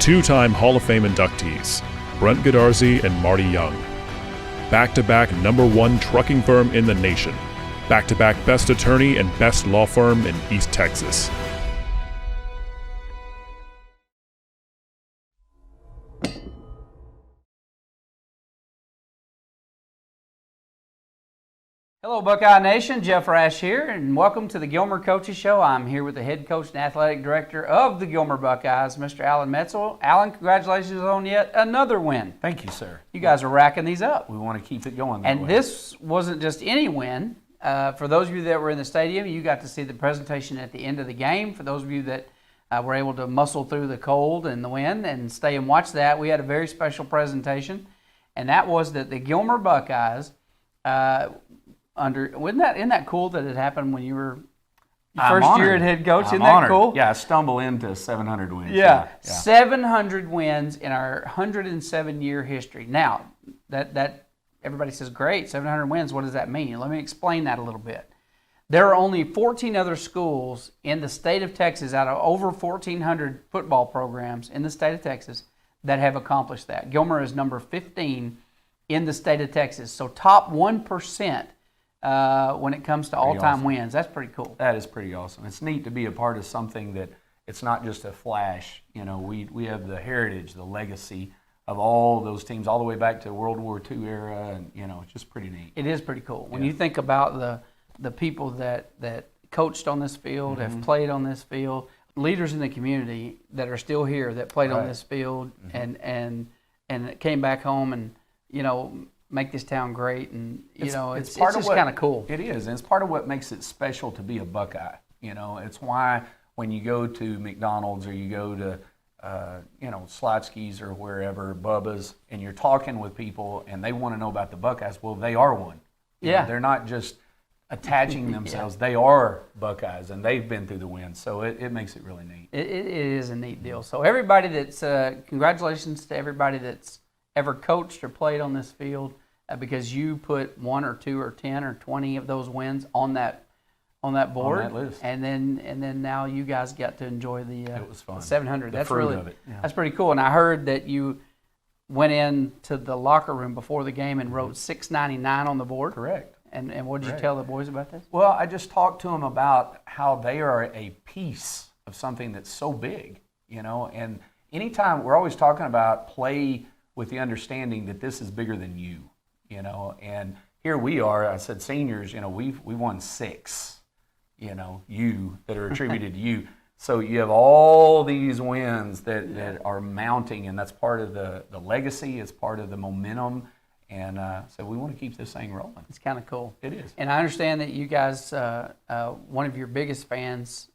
Two-time Hall of Fame inductees, Brent Godarzi and Marty Young. Back-to-back #1 trucking firm in the nation. Back-to-back best attorney and best law firm in East Texas. Hello, Buckeye Nation. Jeff Rash here, and welcome to the Gilmer Coaches Show. I'm here with the head coach and athletic director of the Gilmer Buckeyes, Mr. Alan Metzel. Alan, congratulations on yet another win. Thank you, sir. You guys are racking these up. We want to keep it going and this wasn't just any win. For those of you that were in the stadium, you got to see the presentation at the end of the game. For those of you that were able to muscle through the cold and the wind and stay and watch that, we had a very special presentation, and that was that the Gilmer Buckeyes isn't that cool that it happened when you were first year at head coach? Isn't that cool? Yeah, I stumble into 700 wins. Yeah. 700 wins in our 107-year history. Now, that everybody says, great, 700 wins, what does that mean? Let me explain that a little bit. There are only 14 other schools in the state of Texas out of over 1,400 football programs in the state of Texas that have accomplished that. Gilmer is number 15 in the state of Texas. So top 1% when it comes to all-time wins. That's pretty cool. That is pretty awesome. It's neat to be a part of something that it's not just a flash. You know, we have the heritage, the legacy of all those teams all the way back to World War II era, and, you know, it's just pretty neat. It is pretty cool. When you think about the people that coached on this field, have played on this field, leaders in the community that are still here that played on this field and came back home and, you know, make this town great, and it's just kind of cool. It is, and it's part of what makes it special to be a Buckeye. You know, it's why when you go to McDonald's or you go to Slotsky's or wherever, Bubba's, and you're talking with people and they want to know about the Buckeyes, well, they are one. You know, they're not just attaching themselves. They are Buckeyes, and they've been through the wins, so it makes it really neat. It is a neat deal. So everybody that's congratulations to everybody that's ever coached or played on this field, because you put 1 or 2 or 10 or 20 of those wins on that board, on that list. and then now you guys got to enjoy the it was fun. 700. That's really of it. Yeah. That's pretty cool. And I heard that you went into the locker room before the game and wrote 699 on the board. Correct. And what did you tell the boys about this? Well, I just talked to them about how they are a piece of something that's so big, you know. And anytime we're always talking about play with the understanding that this is bigger than you. You know, and here we are. I said, seniors. You know, we won 6. You know, that are attributed to you. So you have all these wins that are mounting, and that's part of the legacy. It's part of the momentum, and so we want to keep this thing rolling. It's kind of cool. It is. And I understand that you guys, one of your biggest fans,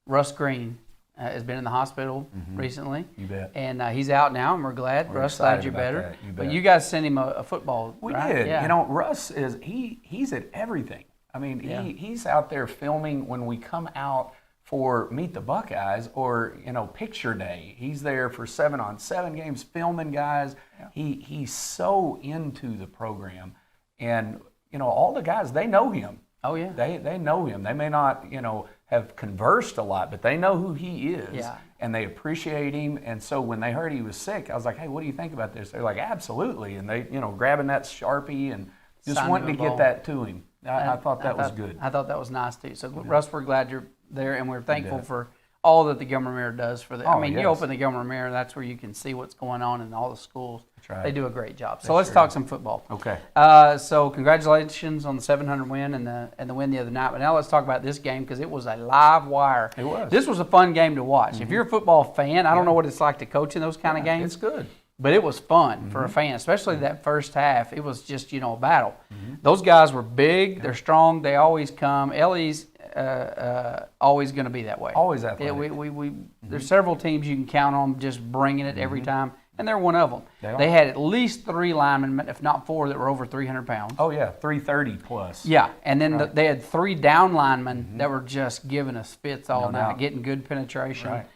Russ Green, has been in the hospital recently. You bet. And he's out now, and we're glad. Russ, glad you're better. But you guys sent him a football. We right? did. Yeah. You know, Russ is he's at everything. I mean, he's out there filming when we come out for Meet the Buckeyes or, you know, Picture Day. He's there for 7-on-7 games, filming guys. Yeah. He's so into the program, and you know, all the guys, they know him. Oh yeah. They know him. They may not, you know, have conversed a lot, but they know who he is. Yeah. And they appreciate him. And so when they heard he was sick, I was like, hey, what do you think about this? They're like, absolutely. And they, you know, grabbing that Sharpie and just wanting to get that to him. I thought that was good. I thought that was nice too. So Russ, we're glad you're there, and we're thankful for all that the Gilmer Mirror does for the. I mean, you open the Gilmer Mirror, that's where you can see what's going on in all the schools. That's right. They do a great job. So let's talk some football. Okay. So congratulations on the 700 win and the win the other night. But now let's talk about this game, because it was a live wire. It was. This was a fun game to watch. If you're a football fan, I don't know what it's like to coach in those kind of games. It's good. But it was fun for a fan, especially that first half. It was just, you know, a battle. Those guys were big. They're strong. They always come. Ellie's always going to be that way. Always athletic. There's several teams you can count on just bringing it every time, and they're one of them. They had at least 3 linemen, if not 4, that were over 300 pounds. Oh, yeah, 330 plus. Yeah, and then they had 3 down linemen that were just giving us fits all night, getting good penetration. Right.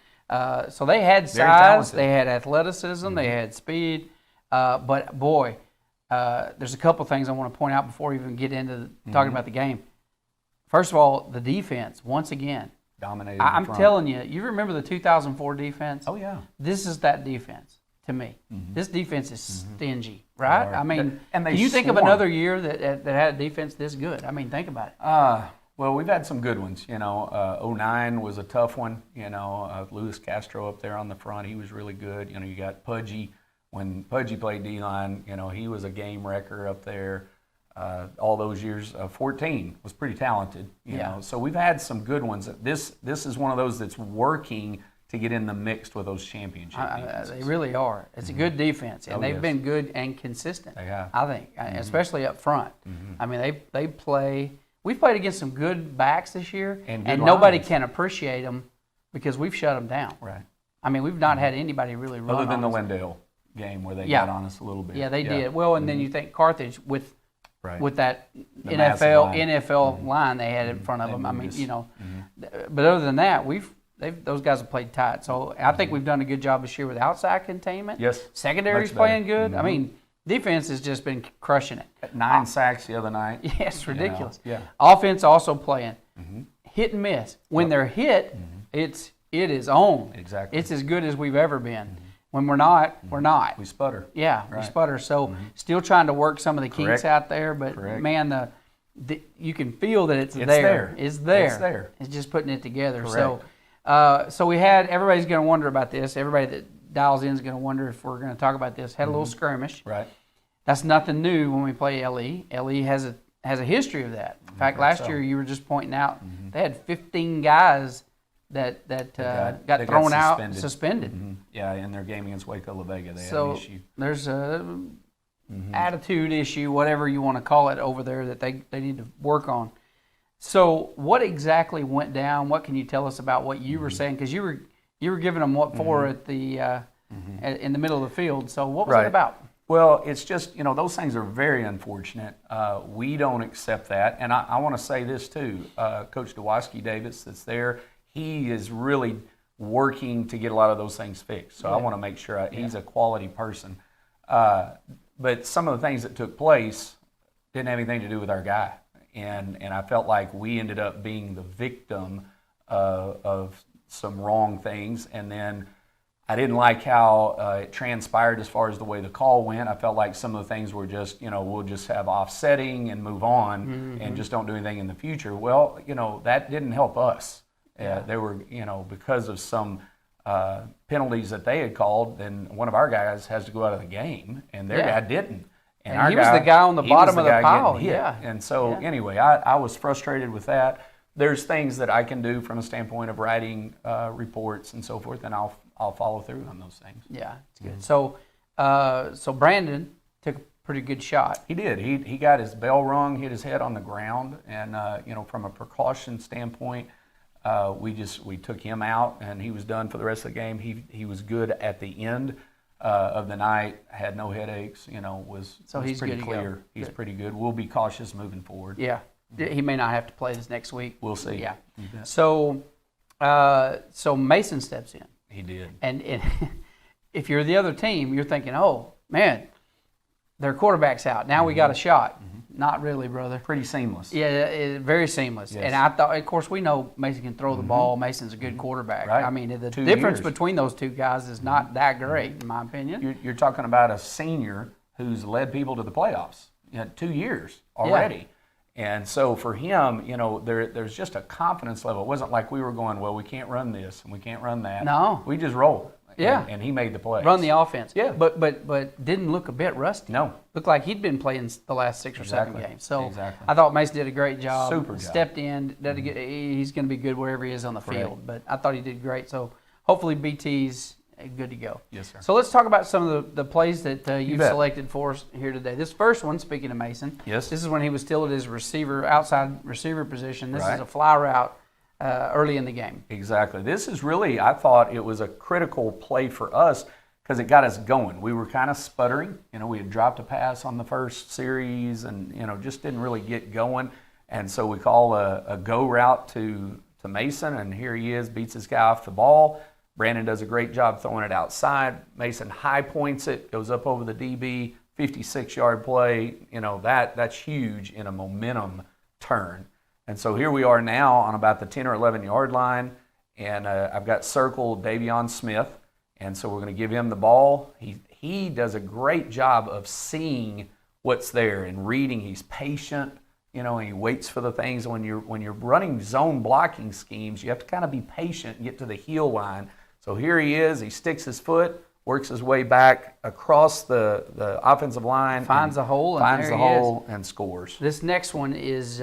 So they had size, they had athleticism, they had speed, but boy, there's a couple things I want to point out before we even get into talking about the game. First of all, the defense, once again, dominated. I'm the front. telling you, you remember the 2004 defense? Oh yeah. This is that defense to me. This defense is stingy, right? They are. I mean, And they can you think of swarm. another year that had a defense this good? I mean, think about it. Well, we've had some good ones. 09 was a tough one. Luis Castro up there on the front, he was really good. You got Pudgy. When Pudgy played D-line, he was a game wrecker up there. All those years, 14 was pretty talented. You know, so we've had some good ones. This is one of those that's working to get in the mix with those championship defenses. They really are. It's a good defense, and Oh, they've yes. been good and consistent. They have. I think, especially up front. I mean, they play. We've played against some good backs this year, And good nobody lines. can appreciate them because we've shut them down. Right. I mean, we've not had anybody really run Other than the on us. Wendell game where they Yeah. got on us a little bit. Yeah, they did. Well, and then you think Carthage with Right. that The massive line. NFL line they had in front of them. I mean, but other than that, those guys have played tight. So I think we've done a good job this year with outside containment. Yes, Secondary's much better. playing good. I mean, defense has just been crushing it. 9 sacks the other night. Yeah, it's ridiculous. Yeah. Offense also playing hit and miss. When they're hit, it is on. Exactly. It's as good as we've ever been. When we're not, we're not. We sputter. Yeah, we Right. sputter. So still trying to work some of the kinks Correct. out there, but Correct. man, you can feel that it's It's there. there. It's there. It's there. It's just putting it together. Correct. So we had everybody's going to wonder about this. Everybody that dials in is going to wonder if we're going to talk about this. Had a little skirmish. Right. That's nothing new when we play LE. LE has a history of that. In fact, last year you were just pointing out they had 15 guys that got thrown out, suspended. Yeah, in their game against Waco La Vega, they had So an issue. there's a attitude issue, whatever you want to call it, over there that they need to work on. So what exactly went down? What can you tell us about what you were saying? Because you were giving them what for at the in the middle of the field. So what was it Right. about? Well, it's just, those things are very unfortunate. We don't accept that. And I want to say this too. Coach Dewosky Davis that's there, he is really working to get a lot of those things fixed. So I want to make sure he's a quality person. But some of the things that took place didn't have anything to do with our guy. And I felt like we ended up being the victim of some wrong things. And then I didn't like how it transpired as far as the way the call went. I felt like some of the things were just, we'll just have offsetting and move on and just don't do anything in the future. Well, that didn't help us. They were, because of some penalties that they had called, then one of our guys has to go out of the game, and their guy didn't. And our he was the guy on the he bottom was of the guy pile, getting hit. yeah. And so anyway, I was frustrated with that. There's things that I can do from a standpoint of writing reports and so forth, and I'll follow through on those things. Yeah, it's good. So Brandon took a pretty good shot. He did. He got his bell rung, hit his head on the ground, and from a precaution standpoint, we took him out, and he was done for the rest of the game. He was good at the end of the night. Had no headaches. Was he's pretty good to go. clear. He's pretty good. We'll be cautious moving forward. Yeah, he may not have to play this next week. We'll see. Yeah. You bet. So Mason steps in. He did. And if you're the other team, you're thinking, oh, man, their quarterback's out. Now we got a shot. Not really, brother. Pretty seamless. Yeah, very seamless. Yes. And I thought, of course, we know Mason can throw the ball. Mason's a good quarterback. Right. I mean, the 2 difference years. between those two guys is not that great, in my opinion. You're talking about a senior who's led people to the playoffs. 2 years already. And so for him, there's just a confidence level. It wasn't like we were going, well, we can't run this and we can't run that. No. We just rolled. Yeah. And he made the plays. Run the offense. Yeah. But didn't look a bit rusty. No. Looked like he'd been playing the last 6 or 7 Exactly. games. So Exactly. I thought Mason did a great job. Super job. Stepped in. He's going to be good wherever he is on the field. But I thought he did great. So hopefully BT's good to go. Yes, sir. So let's talk about some of the plays that you've bet. selected for us here today. This first one, speaking of Mason, Yes. this is when he was still at his outside receiver position. This Right. is a fly route early in the game. Exactly. This is really, I thought it was a critical play for us because it got us going. We were kind of sputtering. We had dropped a pass on the first series and, just didn't really get going. And so we call a go route to Mason, and here he is, beats his guy off the ball. Brandon does a great job throwing it outside. Mason high points it, goes up over the DB, 56-yard play. That's huge in a momentum turn. And so here we are now on about the 10 or 11 yard line, and I've got circled Davion Smith, and so we're going to give him the ball. He does a great job of seeing what's there and reading. He's patient, and he waits for the things. When you're running zone blocking schemes, you have to kind of be patient and get to the heel line. So here he is. He sticks his foot, works his way back across the offensive line, finds a hole, and scores. This next one is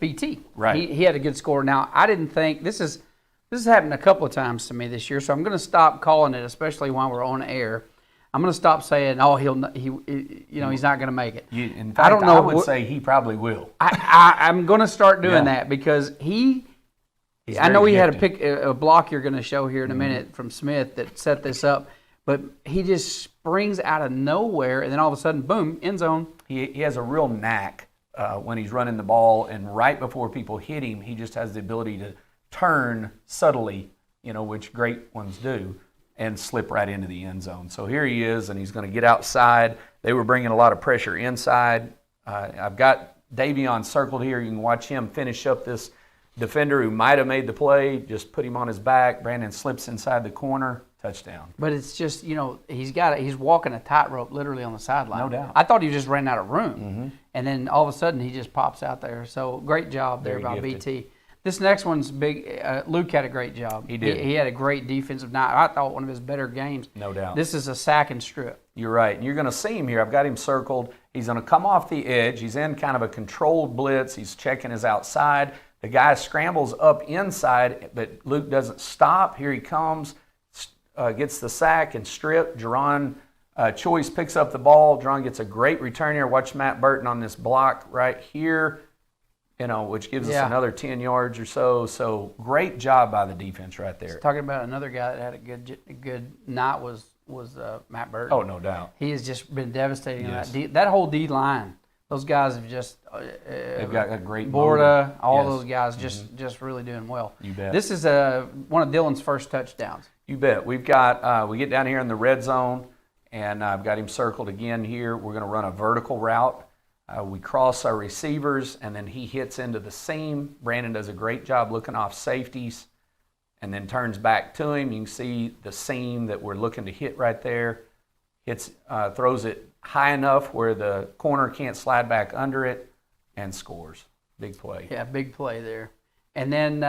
BT. Right. He had a good score. Now I didn't think this has happened a couple of times to me this year, so I'm going to stop calling it, especially while we're on air. I'm going to stop saying, "Oh, he's not going to make it." In fact, I don't know. I would say he probably will. I'm going to start doing that because I know he had a block you're going to show here in a minute from Smith that set this up, but he just springs out of nowhere, and then all of a sudden, boom, end zone. He has a real knack when he's running the ball, and right before people hit him, he just has the ability to turn subtly, which great ones do, and slip right into the end zone. So here he is, and he's going to get outside. They were bringing a lot of pressure inside. I've got Davion circled here. You can watch him finish up this defender who might have made the play. Just put him on his back. Brandon slips inside the corner. Touchdown. But it's just, he's walking a tightrope literally on the sideline. No doubt. I thought he just ran out of room. And then all of a sudden he just pops out there. So great job there by BT. This next one's big. Luke had a great job. He did. He had a great defensive night. I thought one of his better games. No doubt. This is a sack and strip. You're right. And you're going to see him here. I've got him circled. He's going to come off the edge. He's in kind of a controlled blitz. He's checking his outside. The guy scrambles up inside, but Luke doesn't stop. Here he comes. Gets the sack and strip. Jerron Choice picks up the ball. Jerron gets a great return here. Watch Matt Burton on this block right here, which gives us another 10 yards or so. So great job by the defense right there. Talking about another guy that had a good night was Matt Burton. Oh, no doubt. He has just been devastating on that whole D line. Those guys have just they've got a great Borda, all those guys just really doing well. You bet. This is one of Dylan's first touchdowns. You bet. We've got we get down here in the red zone, and I've got him circled again here. We're going to run a vertical route. We cross our receivers, and then he hits into the seam. Brandon does a great job looking off safeties, and then turns back to him. You can see the seam that we're looking to hit right there. Throws it high enough where the corner can't slide back under it, and scores. Big play. Yeah, big play there. And then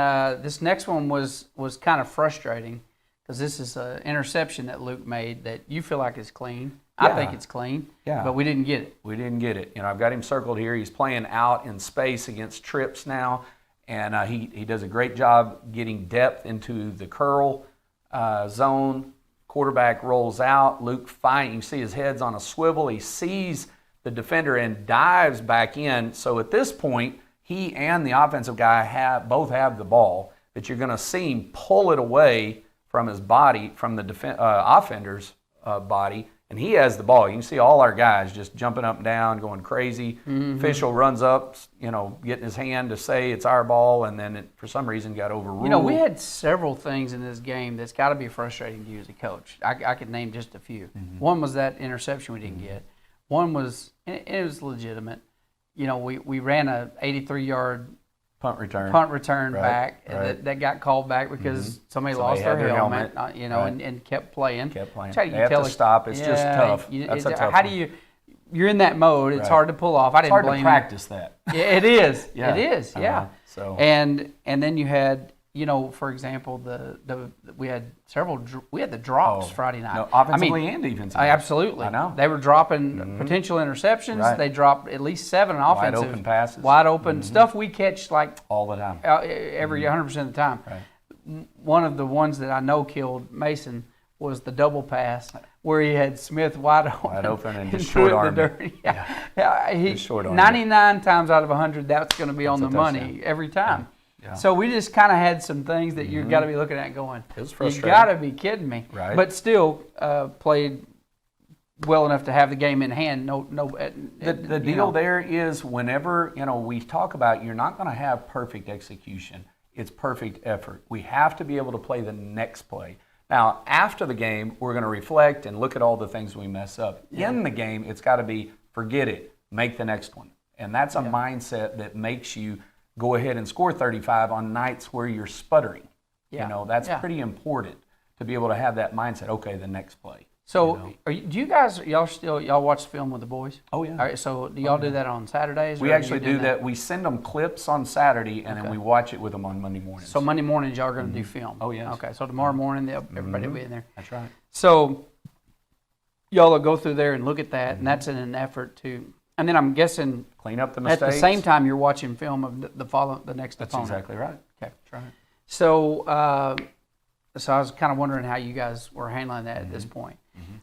this next one was kind of frustrating because this is an interception that Luke made that you feel like is clean. I think it's clean, but we didn't get it. We didn't get it. I've got him circled here. He's playing out in space against trips now, and he does a great job getting depth into the curl zone. Quarterback rolls out. Luke finds, you see his head's on a swivel. He sees the defender and dives back in. So at this point, he and the offensive guy both have the ball, but you're going to see him pull it away from his body, from the offender's body, and he has the ball. You can see all our guys just jumping up and down, going crazy. Official runs up, getting his hand to say it's our ball, and then it, for some reason, got overruled. We had several things in this game that's got to be frustrating to you as a coach. I could name just a few. One was that interception we didn't get. One was, and it was legitimate. We ran a 83-yard punt return back that got called back because somebody lost their helmet, and kept playing. They have to stop. It's just tough. That's a tough one. You're in that mode. It's hard to pull off. I didn't blame you. It's hard to practice that. Yeah, it is. Yeah. It is. Yeah. So and then you had, for example, we had the drops Friday night. No, offensively and defensively. Absolutely. I know. They were dropping potential interceptions. Right. They dropped at least 7 offensive. Wide open passes. Wide open stuff we catch like all the time. Every 100% of the time. Right. One of the ones that I know killed Mason was the double pass where he had Smith wide open and just short arm. He 99 times out of 100, that's going to be on the money every time. Yeah. So we just kind of had some things that you've got to be looking at going, it was frustrating. You got to be kidding me. Right. But still played well enough to have the game in hand. The deal there is whenever, we talk about you're not going to have perfect execution. It's perfect effort. We have to be able to play the next play. Now, after the game, we're going to reflect and look at all the things we mess up. Yeah. In the game, it's got to be forget it, make the next one. And that's a mindset that makes you go ahead and score 35 on nights where you're sputtering. Yeah. You know, that's Yeah. pretty important to be able to have that mindset. Okay, the next play. So, do you guys y'all watch the film with the boys? Oh, yeah. All right. So, do y'all do that on Saturdays? We or are actually you doing do that. We send them clips on Saturday, and then we watch it with them on Monday mornings. So Monday mornings y'all are going to do film. Oh, yes. Okay. So tomorrow morning everybody will be in there. That's right. So y'all will go through there and look at that, and that's in an effort to. And then I'm guessing Clean up the at mistakes. the same time you're watching film of the next That's opponent. exactly right. Okay. That's right. So, so I was kind of wondering how you guys were handling that at this point.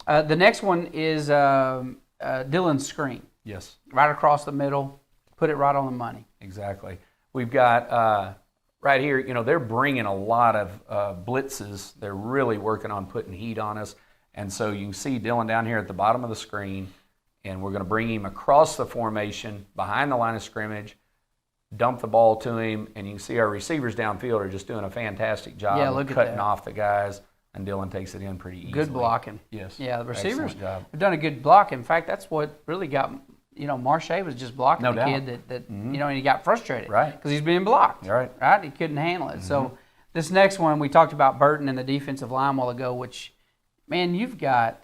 The next one is Dylan's screen, Yes. right across the middle, put it right on the money. Exactly. We've got right here, you know, they're bringing a lot of blitzes. They're really working on putting heat on us. And so you can see Dylan down here at the bottom of the screen, and we're going to bring him across the formation, behind the line of scrimmage, dump the ball to him, and you can see our receivers downfield are just doing a fantastic job Yeah, of look at cutting that. off the guys, and Dylan takes it in pretty easily. Good blocking. Yes. Yeah, the receivers Excellent job. have done a good block. In fact, that's what really got, Marche was just blocking No the doubt. kid that and he got frustrated. Right. Because he's being blocked. Right. Right? He couldn't handle it. So this next one, we talked about Burton and the defensive line a while ago, which, man, you've got,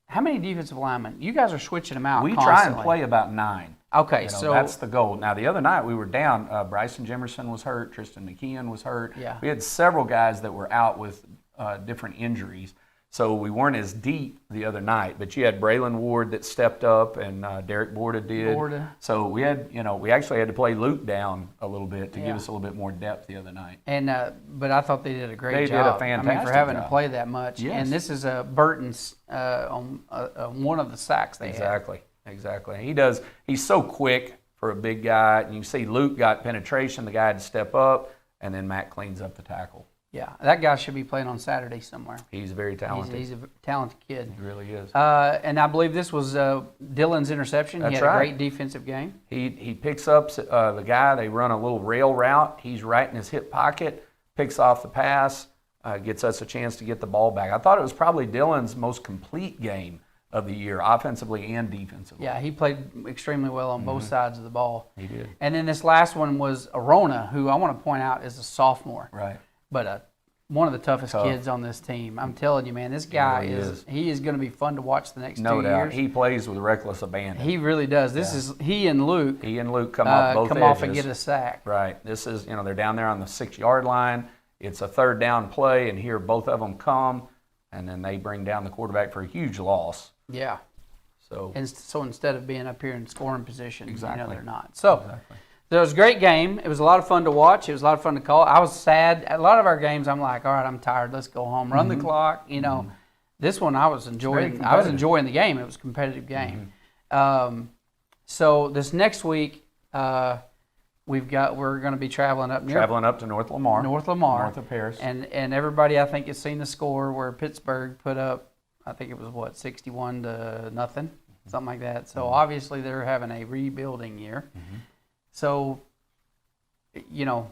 how many defensive linemen? You guys are switching them out We constantly. try and play about 9. Okay, You know, so that's the goal. Now, the other night we were down. Bryson Jimerson was hurt. Tristan McKeon was hurt. Yeah. We had several guys that were out with different injuries. So we weren't as deep the other night. But you had Braylon Ward that stepped up, and Derek Borda did. Borda. So we had, we actually had to play Luke down a little bit to Yeah. give us a little bit more depth the other night. And but I thought they did a great They did job. a fantastic for having to job. play that much. Yes. And this is Burton's on one of the sacks they had. Exactly. He does. He's so quick for a big guy. And you see Luke got penetration. The guy had to step up, and then Matt cleans up the tackle. Yeah, that guy should be playing on Saturday somewhere. He's very talented. He's a talented kid. He really is. And I believe this was Dylan's interception. That's he had right. a great defensive game. He picks up the guy. They run a little rail route. He's right in his hip pocket, picks off the pass, gets us a chance to get the ball back. I thought it was probably Dylan's most complete game of the year, offensively and defensively. Yeah, he played extremely well on both sides of the ball. He did. And then this last one was Arona, who I want to point out is a sophomore. Right. But one of the toughest kids on this team. I'm telling you, man, this guy really is going to be fun to watch the next No 2 doubt. years. He plays with reckless abandon. He really does. This is he and Luke He and Luke come off both edges. off and get a sack. Right. This is, they're down there on the 6-yard line. It's a third down play, and here both of them come, and then they bring down the quarterback for a huge loss. Yeah. So And so instead of being up here in scoring position, Exactly. they're not. So it was a great game. It was a lot of fun to watch. It was a lot of fun to call. I was sad. A lot of our games, I'm like, all right, I'm tired. Let's go home. Run the clock. This one I was enjoying. I was enjoying the game. It was a competitive game. So this next week, we're going to be traveling up to North Lamar. North Lamar, North of Paris. and everybody I think has seen the score where Pittsburgh put up. I think it was 61-0, something like that. So obviously they're having a rebuilding year. So, I don't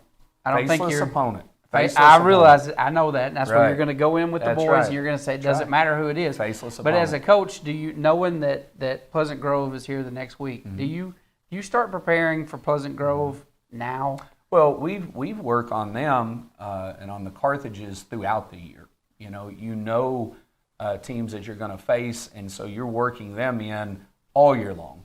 think Faceless you're. opponent. I Faceless realize it. I know that. And that's where Right. you're going to go in with the That's boys, right. and you're going to say it That's doesn't right. matter who it is. Faceless But as a opponent. coach, knowing that Pleasant Grove is here the next week, do you start preparing for Pleasant Grove now? Well, we've worked on them and on the Carthages throughout the year. Teams that you're going to face, and so you're working them in all year long.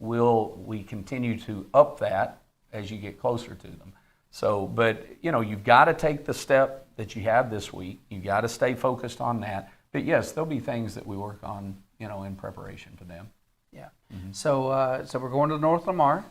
We continue to up that as you get closer to them. So, but you've got to take the step that you have this week. You've got to stay focused on that. But yes, there'll be things that we work on, in preparation for them. Yeah. So we're going to North Lamar,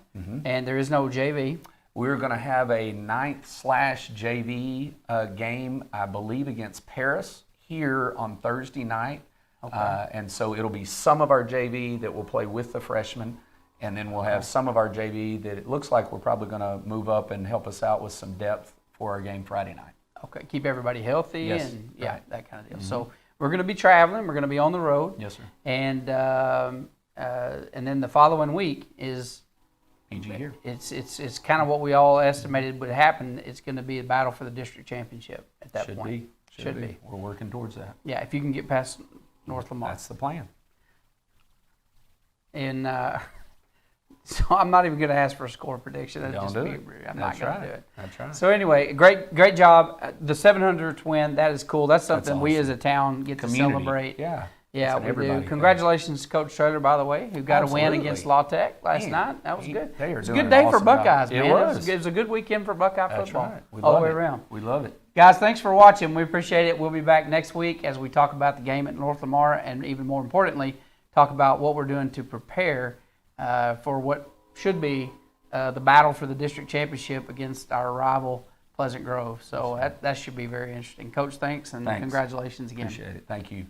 and there is no JV. We're going to have a 9th/JV game, I believe, against Paris here on Thursday night. Okay. And so it'll be some of our JV that will play with the freshmen, and then we'll have some of our JV that it looks like we're probably going to move up and help us out with some depth for our game Friday night. Okay, keep everybody healthy Yes, and right. that kind of deal. So we're going to be traveling. We're going to be on the road. Yes, sir. And then the following week is PG here. it's kind of what we all estimated would happen. It's going to be a battle for the district championship at that Should point. be. Should be. We're working towards that. Yeah, if you can get past North Lamar. That's the plan. And So I'm not even going to ask for a score prediction. That's Don't just do me. it. I'm That's not going right. to do it. That's right. So anyway, great job. The 700th win, that is cool. That's something we as awesome. a town get Community. to celebrate. Yeah. Yeah, It's an we everybody do. thing. Congratulations, to Coach Traylor, by the way, who got a win Absolutely. against La Tech last Man, night. That was good. they are It's a doing good day an for awesome job. Buckeyes, It man. was. It was a good weekend for Buckeye That's football. right. We all the love way it. around. We love it. Guys, thanks for watching. We appreciate it. We'll be back next week as we talk about the game at North Lamar and even more importantly, talk about what we're doing to prepare for what should be the battle for the district championship against our rival Pleasant Grove. So that should be very interesting. Coach, thanks, and Thanks. congratulations again. Appreciate it. Thank you.